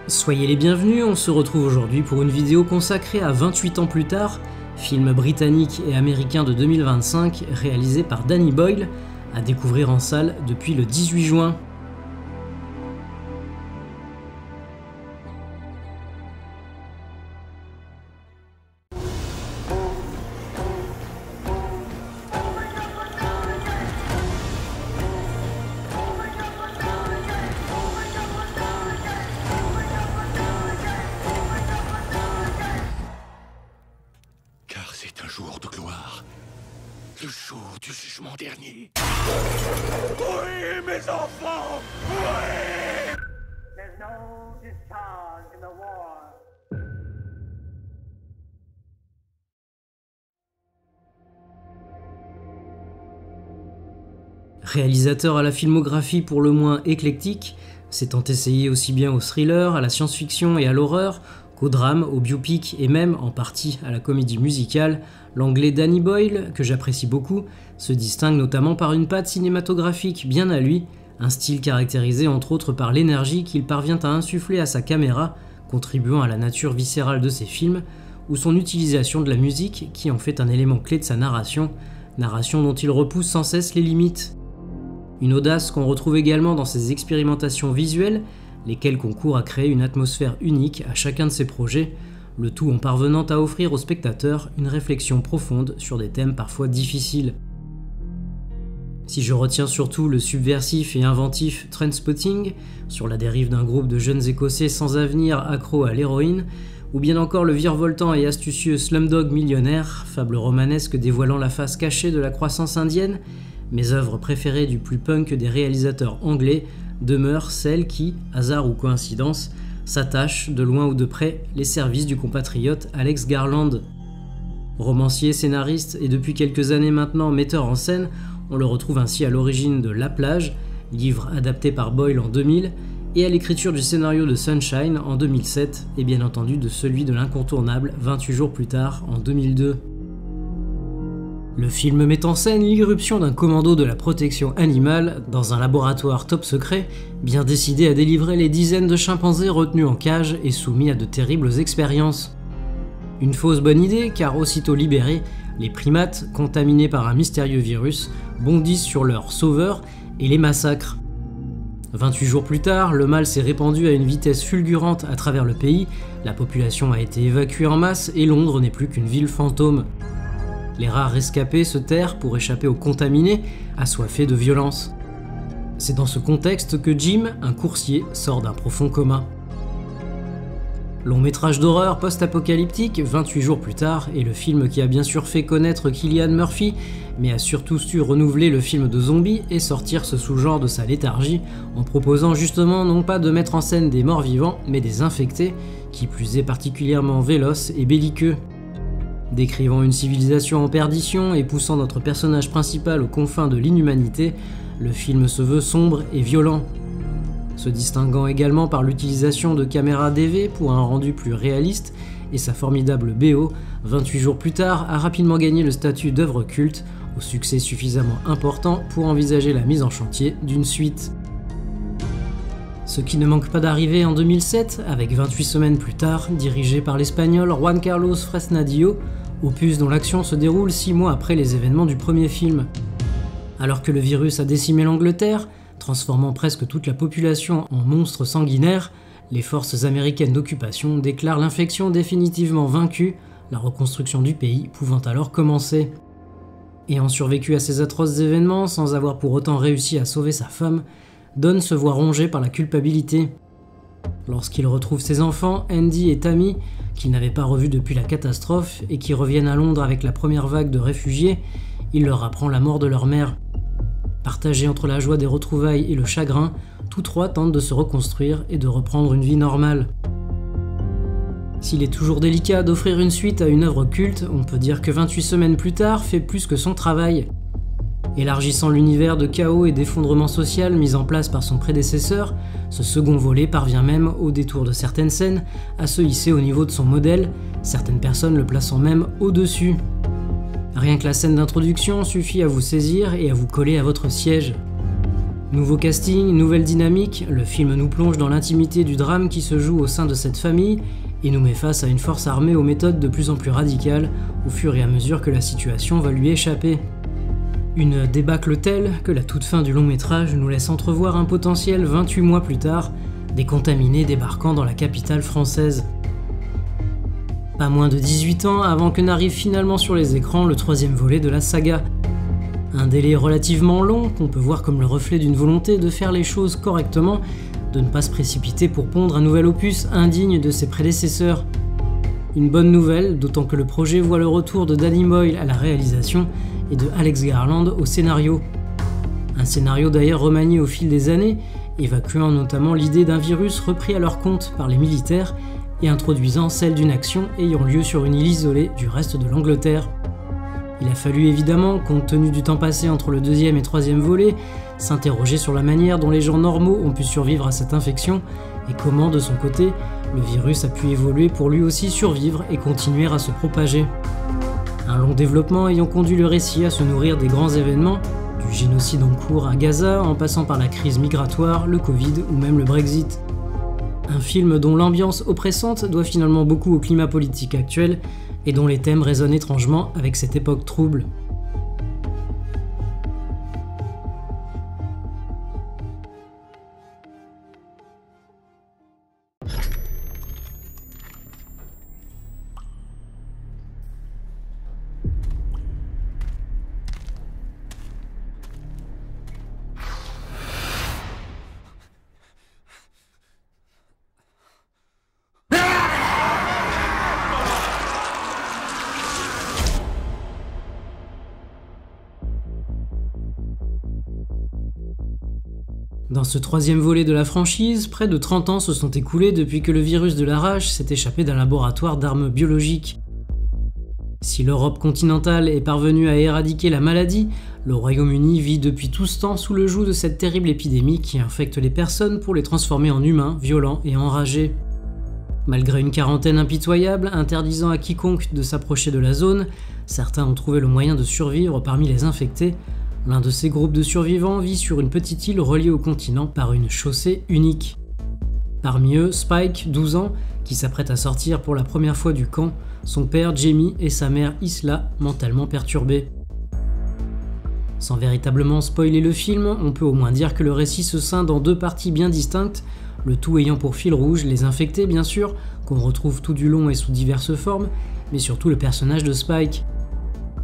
Soyez les bienvenus, on se retrouve aujourd'hui pour une vidéo consacrée à 28 ans plus tard, film britannique et américain de 2025 réalisé par Danny Boyle, à découvrir en salle depuis le 18 juin. C'est un jour de gloire, le jour du jugement dernier. Oui, mes enfants, oui! There's no discharge in the war. Réalisateur à la filmographie pour le moins éclectique, s'étant essayé aussi bien au thriller, à la science-fiction et à l'horreur, qu'au drame, au biopic et même, en partie, à la comédie musicale, l'anglais Danny Boyle, que j'apprécie beaucoup, se distingue notamment par une patte cinématographique bien à lui, un style caractérisé entre autres par l'énergie qu'il parvient à insuffler à sa caméra, contribuant à la nature viscérale de ses films, ou son utilisation de la musique qui en fait un élément clé de sa narration dont il repousse sans cesse les limites. Une audace qu'on retrouve également dans ses expérimentations visuelles, lesquels concourent à créer une atmosphère unique à chacun de ses projets, le tout en parvenant à offrir aux spectateurs une réflexion profonde sur des thèmes parfois difficiles. Si je retiens surtout le subversif et inventif Trainspotting, sur la dérive d'un groupe de jeunes écossais sans avenir accros à l'héroïne, ou bien encore le virevoltant et astucieux Slumdog Millionnaire, fable romanesque dévoilant la face cachée de la croissance indienne, mes œuvres préférées du plus punk des réalisateurs anglais demeurent celles qui, hasard ou coïncidence, s'attachent de loin ou de près les services du compatriote Alex Garland. Romancier, scénariste et depuis quelques années maintenant metteur en scène, on le retrouve ainsi à l'origine de La Plage, livre adapté par Boyle en 2000, et à l'écriture du scénario de Sunshine en 2007, et bien entendu de celui de l'incontournable 28 jours plus tard en 2002. Le film met en scène l'irruption d'un commando de la protection animale dans un laboratoire top secret, bien décidé à délivrer les dizaines de chimpanzés retenus en cage et soumis à de terribles expériences. Une fausse bonne idée, car aussitôt libérés, les primates, contaminés par un mystérieux virus, bondissent sur leurs sauveurs et les massacrent. 28 jours plus tard, le mal s'est répandu à une vitesse fulgurante à travers le pays, la population a été évacuée en masse et Londres n'est plus qu'une ville fantôme. Les rares rescapés se terrent pour échapper aux contaminés, assoiffés de violence. C'est dans ce contexte que Jim, un coursier, sort d'un profond coma. Long métrage d'horreur post-apocalyptique, 28 jours plus tard, est le film qui a bien sûr fait connaître Cillian Murphy, mais a surtout su renouveler le film de zombies et sortir ce sous-genre de sa léthargie, en proposant justement non pas de mettre en scène des morts vivants, mais des infectés, qui plus est particulièrement véloces et belliqueux. Décrivant une civilisation en perdition et poussant notre personnage principal aux confins de l'inhumanité, le film se veut sombre et violent. Se distinguant également par l'utilisation de caméras DV pour un rendu plus réaliste et sa formidable BO, 28 jours plus tard a rapidement gagné le statut d'œuvre culte, au succès suffisamment important pour envisager la mise en chantier d'une suite. Ce qui ne manque pas d'arriver en 2007, avec 28 semaines plus tard, dirigé par l'espagnol Juan Carlos Fresnadillo, opus dont l'action se déroule 6 mois après les événements du premier film. Alors que le virus a décimé l'Angleterre, transformant presque toute la population en monstres sanguinaires, les forces américaines d'occupation déclarent l'infection définitivement vaincue, la reconstruction du pays pouvant alors commencer. Ayant survécu à ces atroces événements sans avoir pour autant réussi à sauver sa femme, Don se voit rongé par la culpabilité. Lorsqu'il retrouve ses enfants, Andy et Tammy, qu'il n'avait pas revus depuis la catastrophe et qui reviennent à Londres avec la première vague de réfugiés, il leur apprend la mort de leur mère. Partagés entre la joie des retrouvailles et le chagrin, tous trois tentent de se reconstruire et de reprendre une vie normale. S'il est toujours délicat d'offrir une suite à une œuvre culte, on peut dire que 28 semaines plus tard fait plus que son travail. Élargissant l'univers de chaos et d'effondrement social mis en place par son prédécesseur, ce second volet parvient même, au détour de certaines scènes, à se hisser au niveau de son modèle, certaines personnes le plaçant même au-dessus. Rien que la scène d'introduction suffit à vous saisir et à vous coller à votre siège. Nouveau casting, nouvelle dynamique, le film nous plonge dans l'intimité du drame qui se joue au sein de cette famille et nous met face à une force armée aux méthodes de plus en plus radicales au fur et à mesure que la situation va lui échapper. Une débâcle telle que la toute fin du long métrage nous laisse entrevoir un potentiel 28 mois plus tard, des contaminés débarquant dans la capitale française. Pas moins de 18 ans avant que n'arrive finalement sur les écrans le troisième volet de la saga. Un délai relativement long qu'on peut voir comme le reflet d'une volonté de faire les choses correctement, de ne pas se précipiter pour pondre un nouvel opus indigne de ses prédécesseurs. Une bonne nouvelle, d'autant que le projet voit le retour de Danny Boyle à la réalisation et de Alex Garland au scénario. Un scénario d'ailleurs remanié au fil des années, évacuant notamment l'idée d'un virus repris à leur compte par les militaires et introduisant celle d'une action ayant lieu sur une île isolée du reste de l'Angleterre. Il a fallu évidemment, compte tenu du temps passé entre le deuxième et troisième volet, s'interroger sur la manière dont les gens normaux ont pu survivre à cette infection et comment, de son côté, le virus a pu évoluer pour lui aussi survivre et continuer à se propager. Un long développement ayant conduit le récit à se nourrir des grands événements, du génocide en cours à Gaza en passant par la crise migratoire, le Covid ou même le Brexit. Un film dont l'ambiance oppressante doit finalement beaucoup au climat politique actuel et dont les thèmes résonnent étrangement avec cette époque trouble. Dans ce troisième volet de la franchise, près de 30 ans se sont écoulés depuis que le virus de la rage s'est échappé d'un laboratoire d'armes biologiques. Si l'Europe continentale est parvenue à éradiquer la maladie, le Royaume-Uni vit depuis tout ce temps sous le joug de cette terrible épidémie qui infecte les personnes pour les transformer en humains, violents et enragés. Malgré une quarantaine impitoyable interdisant à quiconque de s'approcher de la zone, certains ont trouvé le moyen de survivre parmi les infectés. L'un de ces groupes de survivants vit sur une petite île reliée au continent par une chaussée unique. Parmi eux, Spike, 12 ans, qui s'apprête à sortir pour la première fois du camp, son père Jamie et sa mère Isla, mentalement perturbés. Sans véritablement spoiler le film, on peut au moins dire que le récit se scinde en deux parties bien distinctes, le tout ayant pour fil rouge les infectés bien sûr, qu'on retrouve tout du long et sous diverses formes, mais surtout le personnage de Spike.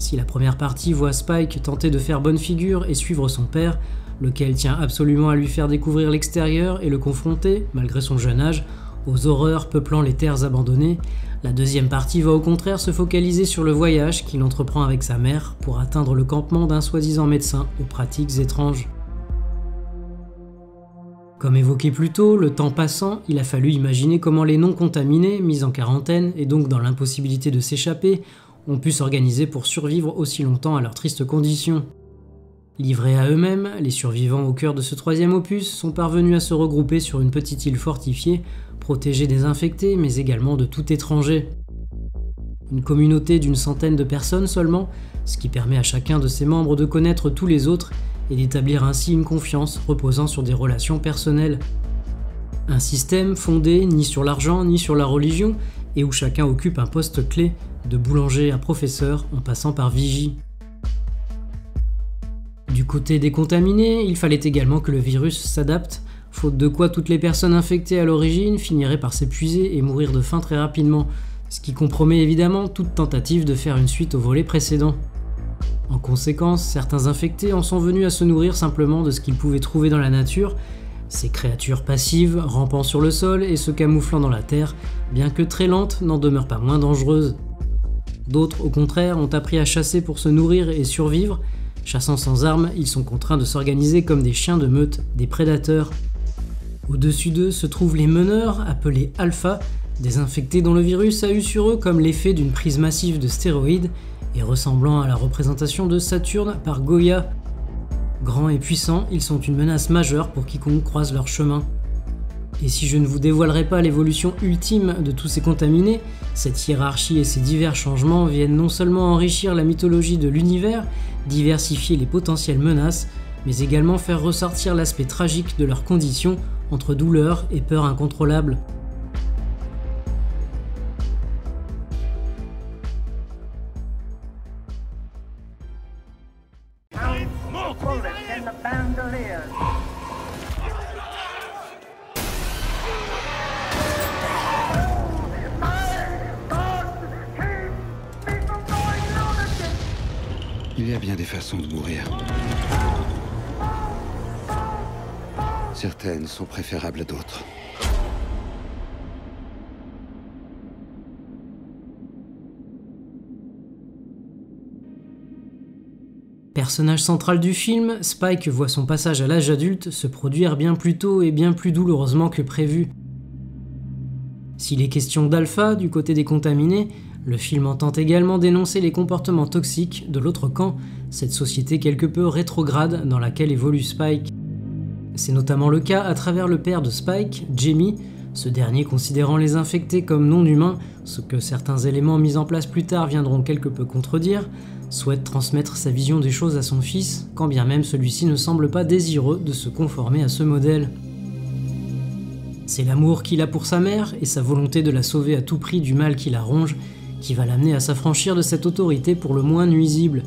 Si la première partie voit Spike tenter de faire bonne figure et suivre son père, lequel tient absolument à lui faire découvrir l'extérieur et le confronter, malgré son jeune âge, aux horreurs peuplant les terres abandonnées, la deuxième partie va au contraire se focaliser sur le voyage qu'il entreprend avec sa mère pour atteindre le campement d'un soi-disant médecin aux pratiques étranges. Comme évoqué plus tôt, le temps passant, il a fallu imaginer comment les non-contaminés, mis en quarantaine et donc dans l'impossibilité de s'échapper, ont pu s'organiser pour survivre aussi longtemps à leurs tristes conditions. Livrés à eux-mêmes, les survivants au cœur de ce troisième opus sont parvenus à se regrouper sur une petite île fortifiée, protégée des infectés mais également de tout étranger. Une communauté d'une centaine de personnes seulement, ce qui permet à chacun de ses membres de connaître tous les autres et d'établir ainsi une confiance reposant sur des relations personnelles. Un système fondé ni sur l'argent ni sur la religion et où chacun occupe un poste clé, de boulanger à professeur en passant par vigie. Du côté des contaminés, il fallait également que le virus s'adapte, faute de quoi toutes les personnes infectées à l'origine finiraient par s'épuiser et mourir de faim très rapidement, ce qui compromet évidemment toute tentative de faire une suite au volet précédent. En conséquence, certains infectés en sont venus à se nourrir simplement de ce qu'ils pouvaient trouver dans la nature, ces créatures passives, rampant sur le sol et se camouflant dans la terre, bien que très lentes, n'en demeurent pas moins dangereuses. D'autres, au contraire, ont appris à chasser pour se nourrir et survivre. Chassant sans armes, ils sont contraints de s'organiser comme des chiens de meute, des prédateurs. Au-dessus d'eux se trouvent les meneurs, appelés Alpha, des infectés dont le virus a eu sur eux comme l'effet d'une prise massive de stéroïdes et ressemblant à la représentation de Saturne par Goya. Grands et puissants, ils sont une menace majeure pour quiconque croise leur chemin. Et si je ne vous dévoilerai pas l'évolution ultime de tous ces contaminés, cette hiérarchie et ces divers changements viennent non seulement enrichir la mythologie de l'univers, diversifier les potentielles menaces, mais également faire ressortir l'aspect tragique de leurs conditions entre douleur et peur incontrôlable. Bullets in the bandolier. Il y a bien des façons de mourir. Certaines sont préférables à d'autres. Personnage central du film, Spike voit son passage à l'âge adulte se produire bien plus tôt et bien plus douloureusement que prévu. S'il est question d'alpha du côté des contaminés, le film entend également dénoncer les comportements toxiques de l'autre camp, cette société quelque peu rétrograde dans laquelle évolue Spike. C'est notamment le cas à travers le père de Spike, Jamie, ce dernier considérant les infectés comme non humains, ce que certains éléments mis en place plus tard viendront quelque peu contredire, souhaite transmettre sa vision des choses à son fils, quand bien même celui-ci ne semble pas désireux de se conformer à ce modèle. C'est l'amour qu'il a pour sa mère et sa volonté de la sauver à tout prix du mal qui la ronge qui va l'amener à s'affranchir de cette autorité pour le moins nuisible.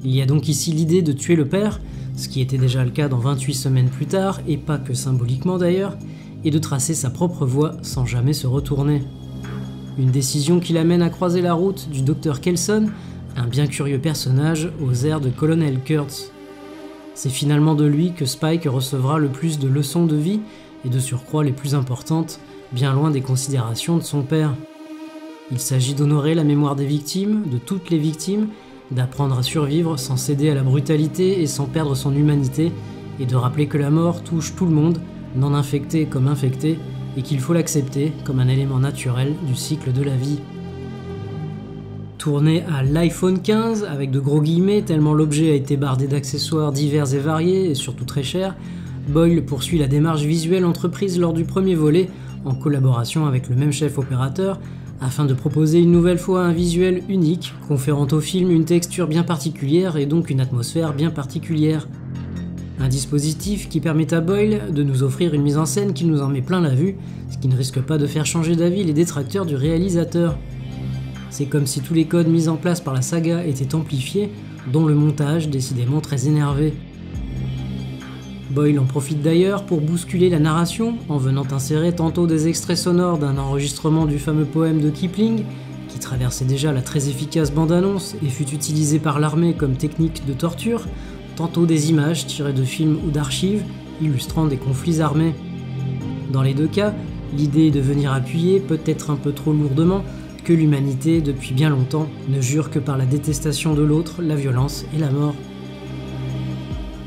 Il y a donc ici l'idée de tuer le père, ce qui était déjà le cas dans 28 semaines plus tard, et pas que symboliquement d'ailleurs, et de tracer sa propre voie sans jamais se retourner. Une décision qui l'amène à croiser la route du Dr Kelson, un bien curieux personnage aux airs de Colonel Kurtz. C'est finalement de lui que Spike recevra le plus de leçons de vie, et de surcroît les plus importantes, bien loin des considérations de son père. Il s'agit d'honorer la mémoire des victimes, de toutes les victimes, d'apprendre à survivre sans céder à la brutalité et sans perdre son humanité, et de rappeler que la mort touche tout le monde, non infecté comme infecté, et qu'il faut l'accepter comme un élément naturel du cycle de la vie. Tourné à l'iPhone 15, avec de gros guillemets tellement l'objet a été bardé d'accessoires divers et variés, et surtout très chers, Boyle poursuit la démarche visuelle entreprise lors du premier volet, en collaboration avec le même chef opérateur, afin de proposer une nouvelle fois un visuel unique, conférant au film une texture bien particulière et donc une atmosphère bien particulière. Un dispositif qui permet à Boyle de nous offrir une mise en scène qui nous en met plein la vue, ce qui ne risque pas de faire changer d'avis les détracteurs du réalisateur. C'est comme si tous les codes mis en place par la saga étaient amplifiés, dont le montage décidément très énervé. Boyle en profite d'ailleurs pour bousculer la narration en venant insérer tantôt des extraits sonores d'un enregistrement du fameux poème de Kipling, qui traversait déjà la très efficace bande-annonce et fut utilisé par l'armée comme technique de torture, tantôt des images tirées de films ou d'archives illustrant des conflits armés. Dans les deux cas, l'idée est de venir appuyer, peut-être un peu trop lourdement, que l'humanité, depuis bien longtemps, ne jure que par la détestation de l'autre, la violence et la mort.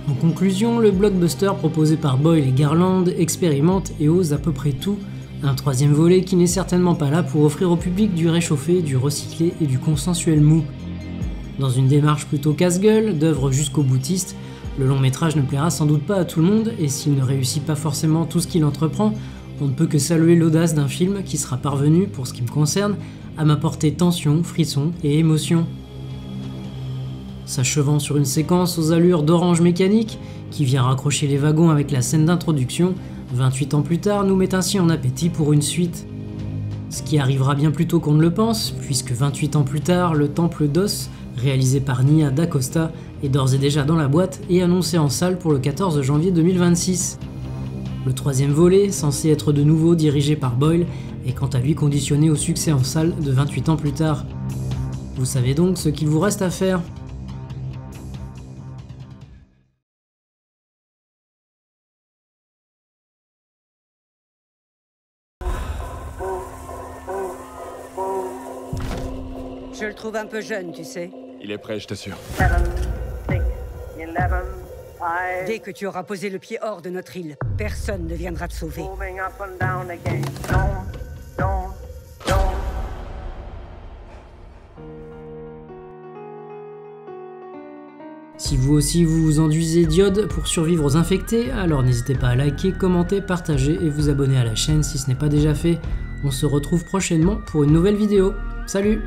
En conclusion, le blockbuster proposé par Boyle et Garland expérimente et ose à peu près tout, un troisième volet qui n'est certainement pas là pour offrir au public du réchauffé, du recyclé et du consensuel mou. Dans une démarche plutôt casse-gueule, d'œuvre jusqu'au boutiste, le long métrage ne plaira sans doute pas à tout le monde et s'il ne réussit pas forcément tout ce qu'il entreprend, on ne peut que saluer l'audace d'un film qui sera parvenu, pour ce qui me concerne, à m'apporter tension, frisson et émotion. S'achevant sur une séquence aux allures d'Orange Mécanique, qui vient raccrocher les wagons avec la scène d'introduction, 28 ans plus tard nous met ainsi en appétit pour une suite. Ce qui arrivera bien plus tôt qu'on ne le pense, puisque 28 ans plus tard, le Temple d'Os, réalisé par Nia DaCosta, est d'ores et déjà dans la boîte et annoncé en salle pour le 14 janvier 2026. Le troisième volet, censé être de nouveau dirigé par Boyle, est quant à lui conditionné au succès en salle de 28 ans plus tard. Vous savez donc ce qu'il vous reste à faire. Je le trouve un peu jeune, tu sais. Il est prêt, je t'assure. 7, 6, 11, 5, Dès que tu auras posé le pied hors de notre île, personne ne viendra te sauver. moving up and down again. Don't. Si vous aussi vous vous enduisez d'iode pour survivre aux infectés, alors n'hésitez pas à liker, commenter, partager et vous abonner à la chaîne si ce n'est pas déjà fait. On se retrouve prochainement pour une nouvelle vidéo. Salut!